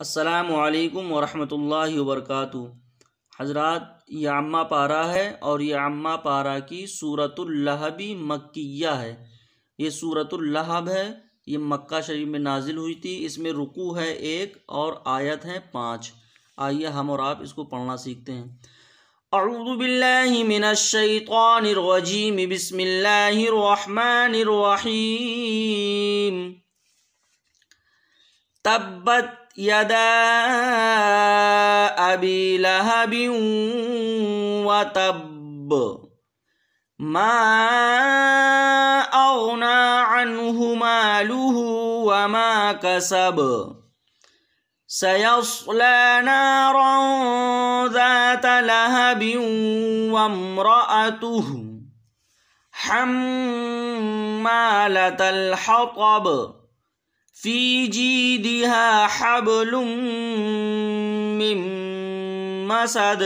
अस्सलामु अलैकुम वरहमतुल्लाहि वबरकातुहू। हज़रात, ये अम्मा पारा है और ये अम्मा पारा की सूरतुल लहबी मक्किया है। ये सूरतुल लहब है, ये मक्का शरीफ में नाजिल हुई थी। इसमें रुकू है 1 और आयत हैं 5। आइए हम और आप इसको पढ़ना सीखते हैं। अऊज़ु बिल्लाहि मिनश शैतानिर रजीम, बिस्मिल्लाहिर रहमानिर रहीम। तब्बत यदा अबी लहबिन व तब्ब, मा अग़ना अन्हु मालुहु व मा कसब, सयस्ला नारन ज़ात लहबिन व इम्रअतुहु हम्मालतल हतब, फ़ी जीदिहा हब्लुम मिन मसद।